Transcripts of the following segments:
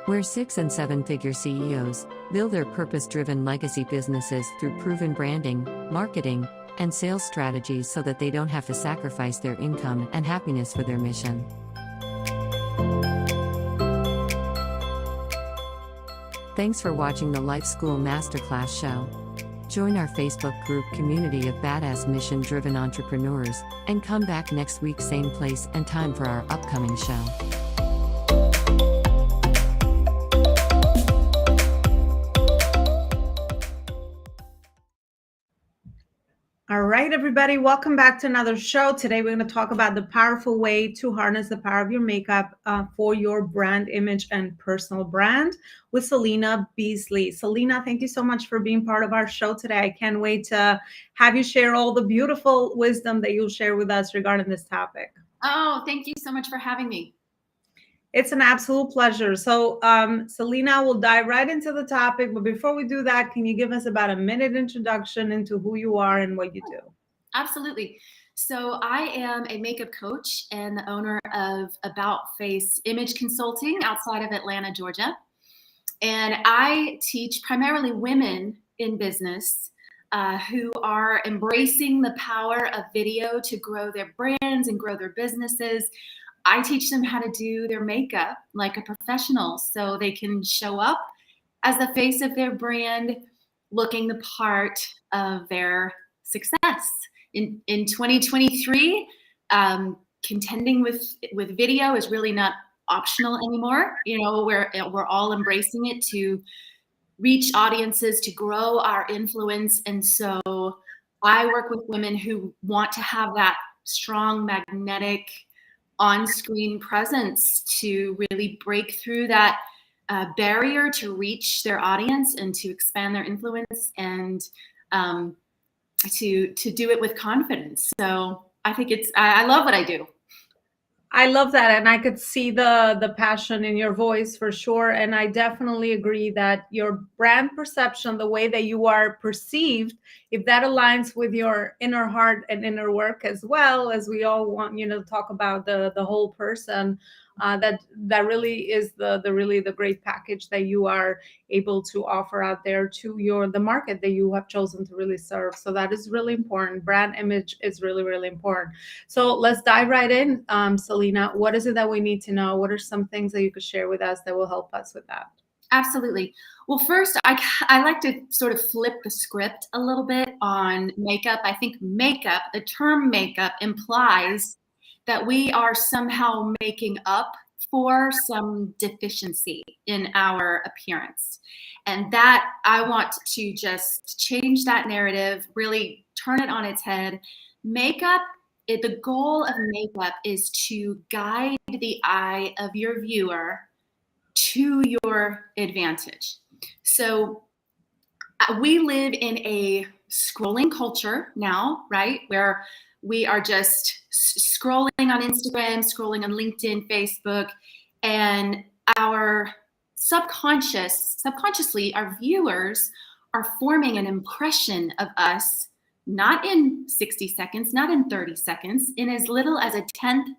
where 6 and 7-figure CEOs build their purpose-driven legacy businesses through proven branding, marketing, and sales strategies so that they don't have to sacrifice their income and happiness for their mission. Thanks for watching the Life School Masterclass show. Join our Facebook group community of badass mission-driven entrepreneurs, and come back next week same place and time for our upcoming show. All right, everybody, welcome back to another show. Today, we're going to talk about the powerful way to harness the power of your makeup for your brand image and personal brand with Salina Beasley. Salina, thank you so much for being part of our show today. I can't wait to have you share all the beautiful wisdom that you'll share with us regarding this topic. Oh, thank you so much for having me. It's an absolute pleasure. So, Salina, we'll dive right into the topic. But before we do that, can you give us about a minute introduction into who you are and what you do? Absolutely. So I am a makeup coach and the owner of About Face Image Consulting outside of Atlanta, Georgia. And I teach primarily women in business who are embracing the power of video to grow their brands and grow their businesses. I teach them how to do their makeup like a professional so they can show up as the face of their brand, looking the part of their success. In 2023, contending with video is really not optional anymore. You know, we're all embracing it to reach audiences, to grow our influence. And so I work with women who want to have that strong, magnetic, on-screen presence to really break through that barrier to reach their audience and to expand their influence and to do it with confidence. So I think I love what I do. I love that. And I could see the passion in your voice for sure. And I definitely agree that your brand perception, the way that you are perceived, if that aligns with your inner heart and inner work as well, as we all want, to talk about the whole person, that really is the great package that you are able to offer out there to the market that you have chosen to really serve. So that is really important. Brand image is really, really important. So let's dive right in. Salina, what is it that we need to know? What are some things that you could share with us that will help us with that? Absolutely. Well, first, I like to sort of flip the script a little bit on makeup. I think the term makeup implies that we are somehow making up for some deficiency in our appearance. And that I want to just change that narrative, really turn it on its head. The goal of makeup is to guide the eye of your viewer to your advantage. So we live in a scrolling culture now, right? Where we are just scrolling on Instagram, scrolling on LinkedIn, Facebook, and our subconsciously, our viewers are forming an impression of us, not in 60 seconds, not in 30 seconds, in as little as 1/10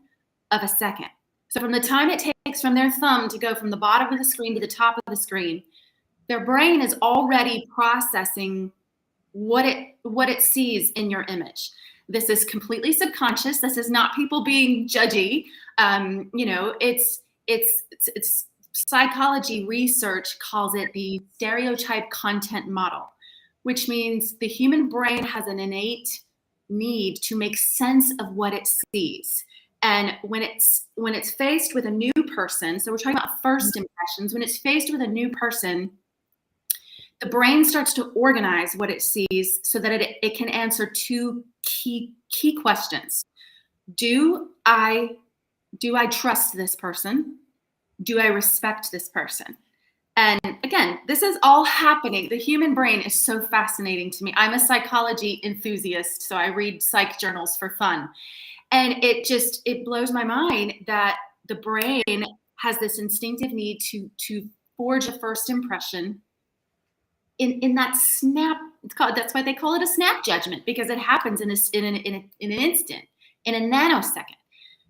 of a second. So from the time it takes from their thumb to go from the bottom of the screen to the top of the screen, their brain is already processing what it sees in your image. This is completely subconscious. This is not people being judgy. It's psychology research calls it the stereotype content model, which means the human brain has an innate need to make sense of what it sees. And when it's faced with a new person, so we're talking about first impressions, when it's faced with a new person, the brain starts to organize what it sees so that it can answer two key questions. Do I trust this person? Do I respect this person? And again, this is all happening. The human brain is so fascinating to me. I'm a psychology enthusiast, so I read psych journals for fun. And it blows my mind that the brain has this instinctive need to forge a first impression in that snap. That's why they call it a snap judgment, because it happens in an instant, in a nanosecond.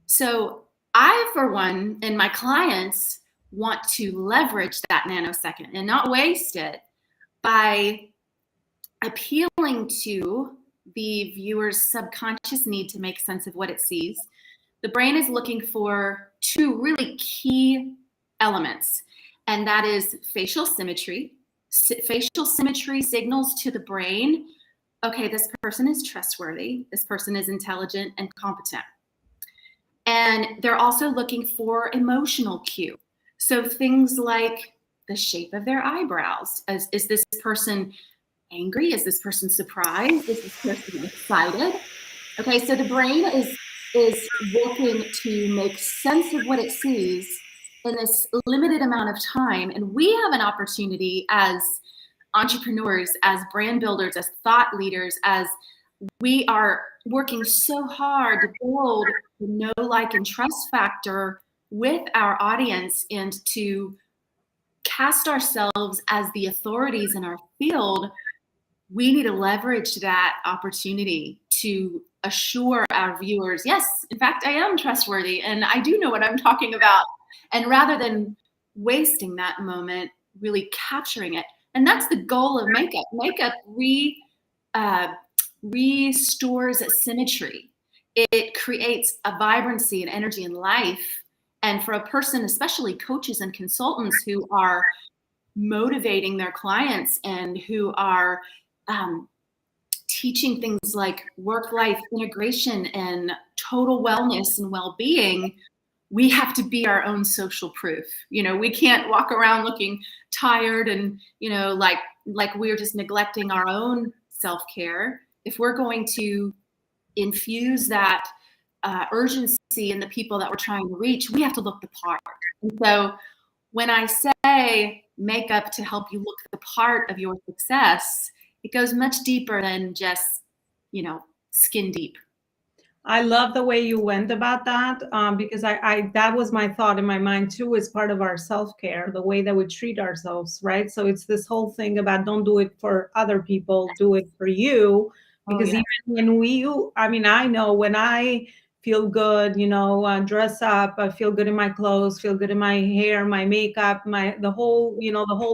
So I, for one, and my clients want to leverage that nanosecond and not waste it by appealing to the viewer's subconscious need to make sense of what it sees. The brain is looking for two really key elements, and that is facial symmetry. Facial symmetry signals to the brain, okay, this person is trustworthy, this person is intelligent and competent. And they're also looking for emotional cue. So things like the shape of their eyebrows. Is this person angry? Is this person surprised? Is this person excited? Okay, so the brain is working to make sense of what it sees in this limited amount of time. And we have an opportunity as entrepreneurs, as brand builders, as thought leaders, as we are working so hard to build the know, like, and trust factor with our audience and to cast ourselves as the authorities in our field. We need to leverage that opportunity to assure our viewers, yes, in fact, I am trustworthy and I do know what I'm talking about. And rather than wasting that moment, really capturing it. And that's the goal of makeup. Makeup restores symmetry. It creates a vibrancy and energy and life. And for a person, especially coaches and consultants who are motivating their clients and who are teaching things like work-life integration and total wellness and well-being, we have to be our own social proof. We can't walk around looking tired and, like we're just neglecting our own self-care. If we're going to infuse that urgency in the people that we're trying to reach, we have to look the part. And so when I say makeup to help you look the part of your success, it goes much deeper than just, skin deep. I love the way you went about that, because I that was my thought in my mind too, as part of our self-care, the way that we treat ourselves, right? So it's this whole thing about don't do it for other people, do it for you. Because even when I know when I feel good, dress up, I feel good in my clothes, feel good in my hair, my makeup, the whole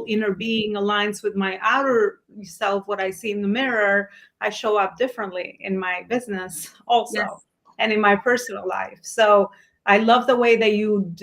inner being aligns with my outer self, what I see in the mirror, I show up differently in my business also. Yes. And in my personal life. So I love the way that you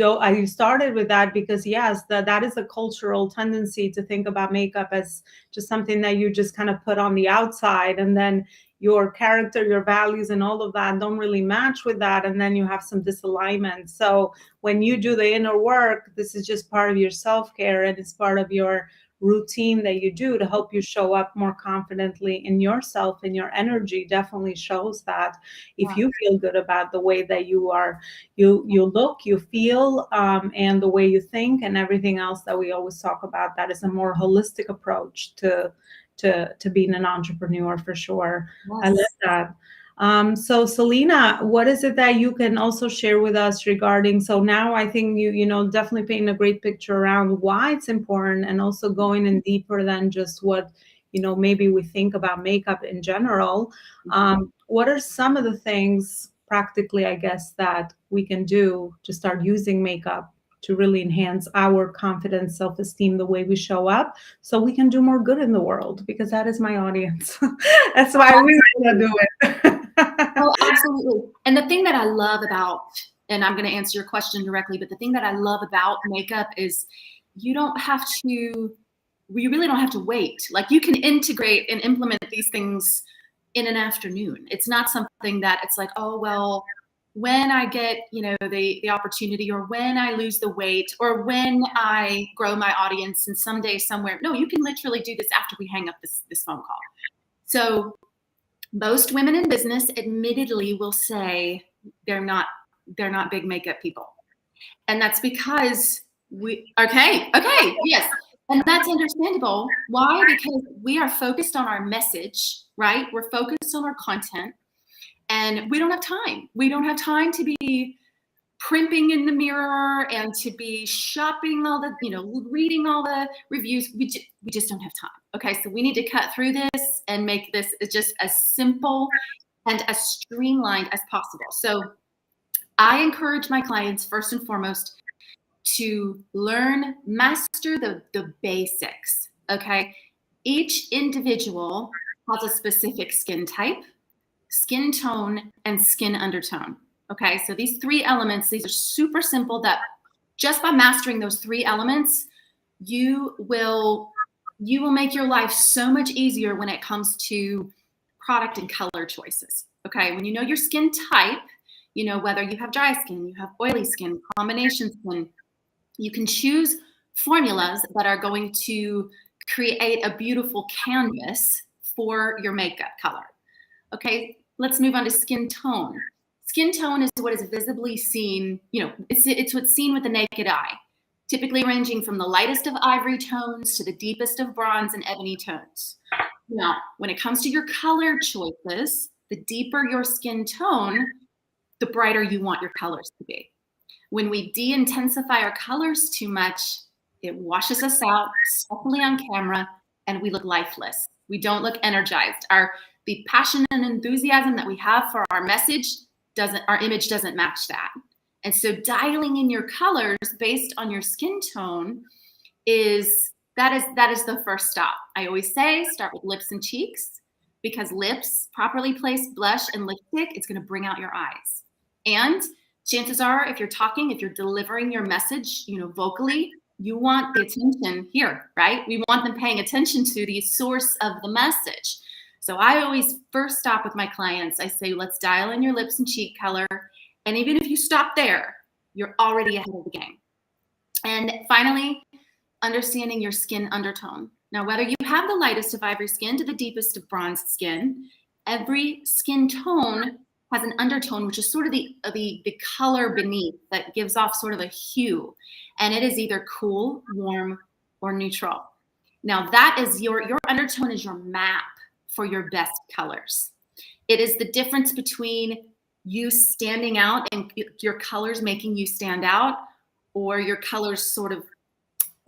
started with that, because yes, that is a cultural tendency to think about makeup as just something that you just kind of put on the outside, and then your character, your values, and all of that don't really match with that, and then you have some disalignment. So when you do the inner work, this is just part of your self-care, and it's part of your routine that you do to help you show up more confidently in yourself, and your energy definitely shows that. If you feel good about the way that you are, you look, you feel, and the way you think, and everything else that we always talk about, that is a more holistic approach to being an entrepreneur, for sure. Yes. I love that. So Salina, what is it that you can also share with us regarding, so now I think you definitely paint a great picture around why it's important, and also going in deeper than just what, maybe we think about makeup in general. What are some of the things practically, I guess, that we can do to start using makeup to really enhance our confidence, self-esteem, the way we show up, so we can do more good in the world? Because that is my audience. That's why we want to do it. Oh, absolutely. And the thing that I love about, and I'm going to answer your question directly, but the thing that I love about makeup is we really don't have to wait. Like, you can integrate and implement these things in an afternoon. It's not something that it's like, oh, well, when I get, the opportunity, or when I lose the weight, or when I grow my audience, and someday somewhere. No, you can literally do this after we hang up this phone call. So most women in business admittedly will say they're not big makeup people. And that's because yes. And that's understandable. Why? Because we are focused on our message, right? We're focused on our content, and we don't have time. We don't have time to be primping in the mirror and to be shopping all the, reading all the reviews. We just don't have time. Okay, so we need to cut through this and make this just as simple and as streamlined as possible. So I encourage my clients, first and foremost, to master the basics, okay? Each individual has a specific skin type, skin tone, and skin undertone, okay? So these 3 elements, these are super simple that just by mastering those 3 elements, you will make your life so much easier when it comes to product and color choices, okay? When you know your skin type, you know whether you have dry skin, you have oily skin, combination skin, you can choose formulas that are going to create a beautiful canvas for your makeup color. Okay, let's move on to skin tone. Skin tone is what is visibly seen, you know, it's what's seen with the naked eye, typically ranging from the lightest of ivory tones to the deepest of bronze and ebony tones. Now, when it comes to your color choices, the deeper your skin tone, the brighter you want your colors to be. When we de-intensify our colors too much, it washes us out, especially on camera, and we look lifeless. We don't look energized. The passion and enthusiasm that we have for our our image doesn't match that. And so dialing in your colors based on your skin tone is the first stop. I always say start with lips and cheeks, because lips, properly placed blush and lipstick, it's going to bring out your eyes. And chances are, if you're delivering your message, you know, vocally, you want the attention here, right? We want them paying attention to the source of the message. So I always first stop with my clients. I say, let's dial in your lips and cheek color. And even if you stop there, you're already ahead of the game. And finally, understanding your skin undertone. Now, whether you have the lightest of ivory skin to the deepest of bronze skin, every skin tone has an undertone, which is sort of the color beneath that gives off sort of a hue. And it is either cool, warm, or neutral. Now that is your undertone is your map for your best colors. It is the difference between you standing out and your colors making you stand out, or your colors sort of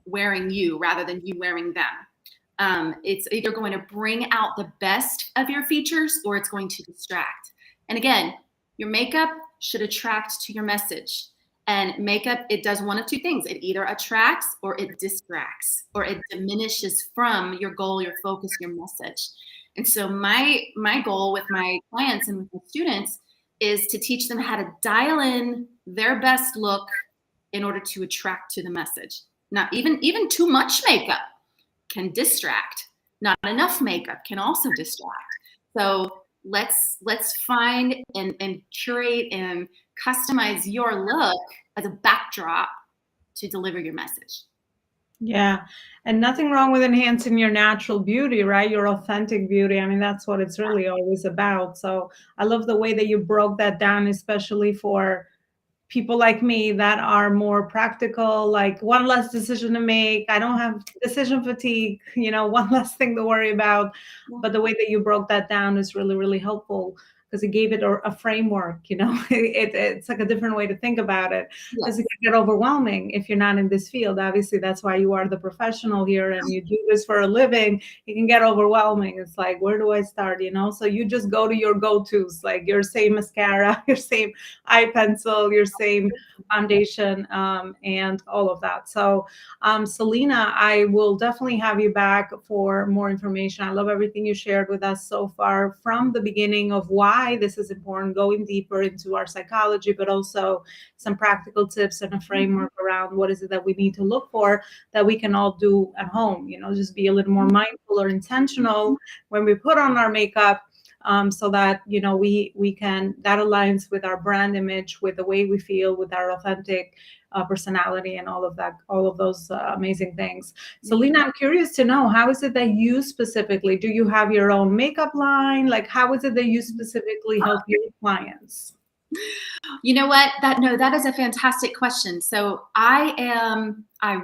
wearing you rather than you wearing them. It's either going to bring out the best of your features or it's going to distract. And again, your makeup should attract to your message. And makeup, it does one of 2 things. It either attracts or it distracts, or it diminishes from your goal, your focus, your message. And so my goal with my clients and with my students is to teach them how to dial in their best look in order to attract to the message. Now, even too much makeup can distract. Not enough makeup can also distract. So let's find and curate and customize your look as a backdrop to deliver your message. Yeah. And nothing wrong with enhancing your natural beauty, right? Your authentic beauty. I mean, that's what it's really always about. So I love the way that you broke that down, especially for people like me that are more practical, like one less decision to make. I don't have decision fatigue, you know, one less thing to worry about. But the way that you broke that down is really, really helpful, because it gave it a framework, you know. It's like a different way to think about it, because it can get overwhelming if you're not in this field. Obviously, that's why you are the professional here and you do this for a living. It can get overwhelming. It's like, where do I start, you know? So you just go to your go-tos, like your same mascara, your same eye pencil, your same foundation, and all of that. So Salina, I will definitely have you back for more information. I love everything you shared with us so far, from the beginning of why this is important, going deeper into our psychology, but also some practical tips and a framework around what is it that we need to look for that we can all do at home. You know, just be a little more mindful or intentional when we put on our makeup, so that, you know, we can, that aligns with our brand image, with the way we feel, with our authentic personality, and all of that, all of those amazing things. Salina, I'm curious to know, how is it that you specifically, do you have your own makeup line? Like, how is it that you specifically help your clients? You know what? That is a fantastic question. So I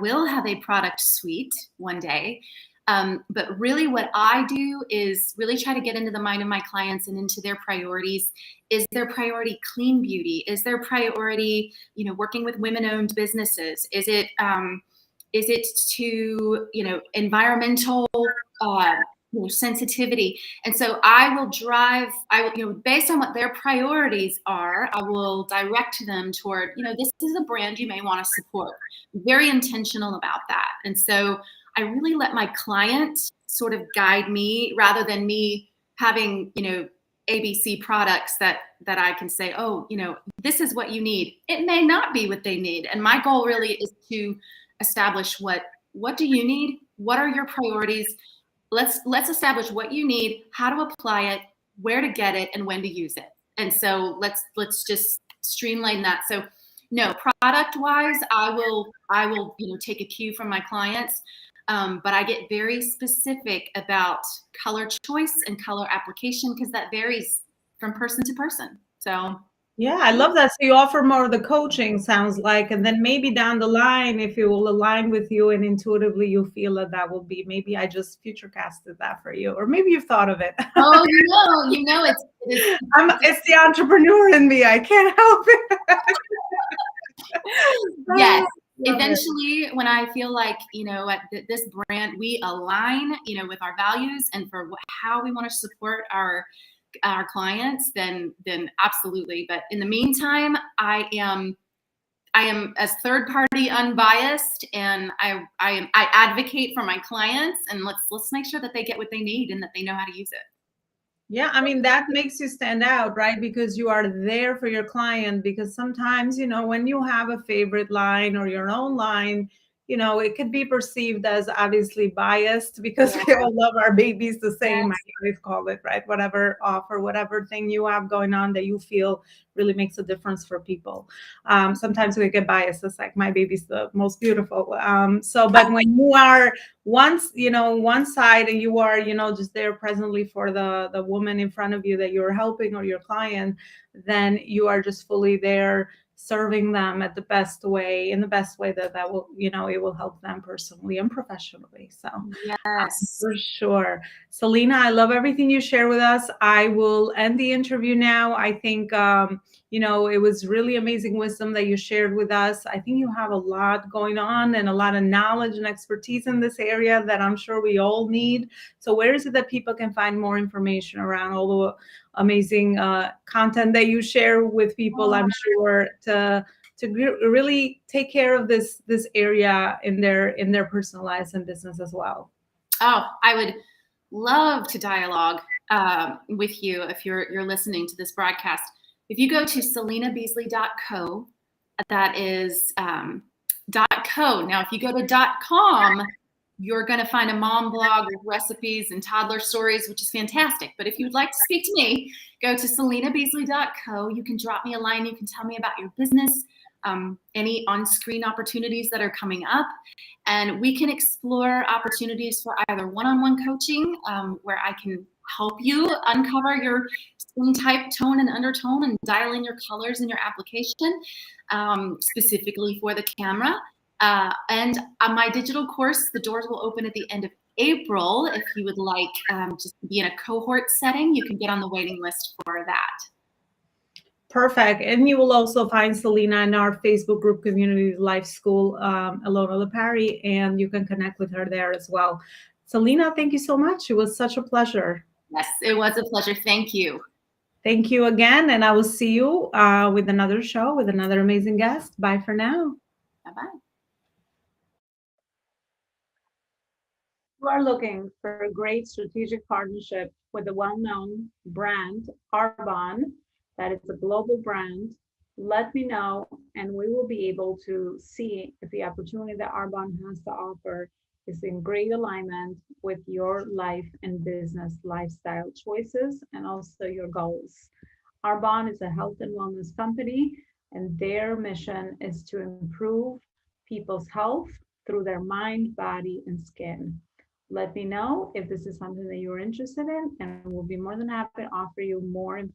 will have a product suite one day. But really what I do is really try to get into the mind of my clients and into their priorities. Is their priority clean beauty? Is their priority, you know, working with women-owned businesses? Is it to, you know, environmental sensitivity. And so I will based on what their priorities are, I will direct them toward, this is a brand you may want to support. Very intentional about that. And so I really let my client sort of guide me rather than me having, ABC products that I can say, oh, this is what you need. It may not be what they need. And my goal really is to establish what do you need? What are your priorities? Let's establish what you need, how to apply it, where to get it, and when to use it. And so let's just streamline that. So no, product wise, I will take a cue from my clients. But I get very specific about color choice and color application because that varies from person to person. So yeah, I love that. So you offer more of the coaching, sounds like, and then maybe down the line, if it will align with you and intuitively you feel that will be, maybe I just future casted that for you, or maybe you've thought of it. Oh, it's the entrepreneur in me. I can't help it. Yes. Eventually, when I feel like, at this brand, we align, with our values and for how we want to support our clients, then absolutely. But in the meantime, I am as third party unbiased, and I advocate for my clients, and let's make sure that they get what they need and that they know how to use it. Yeah, I mean, that makes you stand out, right? Because you are there for your client. Because sometimes, when you have a favorite line or your own line, it could be perceived as obviously biased because we all love our babies the same. Yes. I always call it, right? Whatever offer, whatever thing you have going on that you feel really makes a difference for people. Sometimes we get biased. It's like, my baby's the most beautiful. But when you are one side and you are, just there presently for the woman in front of you that you're helping or your client, then you are just fully there serving them in the best way that will, it will help them personally and professionally. So yes, for sure. Salina, I love everything you share with us. I will end the interview now. I think, it was really amazing wisdom that you shared with us. I think you have a lot going on and a lot of knowledge and expertise in this area that I'm sure we all need. So where is it that people can find more information around all the amazing content that you share with people, I'm sure, to really take care of this area in their personal lives and business as well? Oh, I would love to dialogue with you if you're listening to this broadcast. If you go to salinabeasley.co, that is .co. Now, if you go to .com, you're going to find a mom blog with recipes and toddler stories, which is fantastic. But if you would like to speak to me, go to salinabeasley.co. You can drop me a line. You can tell me about your business, any on-screen opportunities that are coming up. And we can explore opportunities for either one-on-one coaching, where I can help you uncover your skin type, tone, and undertone and dial in your colors in your application, specifically for the camera. And on my digital course, the doors will open at the end of April. If you would like just to be in a cohort setting, you can get on the waiting list for that. Perfect. And you will also find Salina in our Facebook group, Community Life School, Alona Lepari, and you can connect with her there as well. Salina, thank you so much. It was such a pleasure. Yes, it was a pleasure. Thank you. Thank you again. And I will see you with another show with another amazing guest. Bye for now. Bye-bye. You are looking for a great strategic partnership with a well-known brand, Arbonne, that is a global brand. Let me know, and we will be able to see if the opportunity that Arbonne has to offer is in great alignment with your life and business lifestyle choices and also your goals. Arbonne is a health and wellness company, and their mission is to improve people's health through their mind, body, and skin. Let me know if this is something that you're interested in, and we'll be more than happy to offer you more information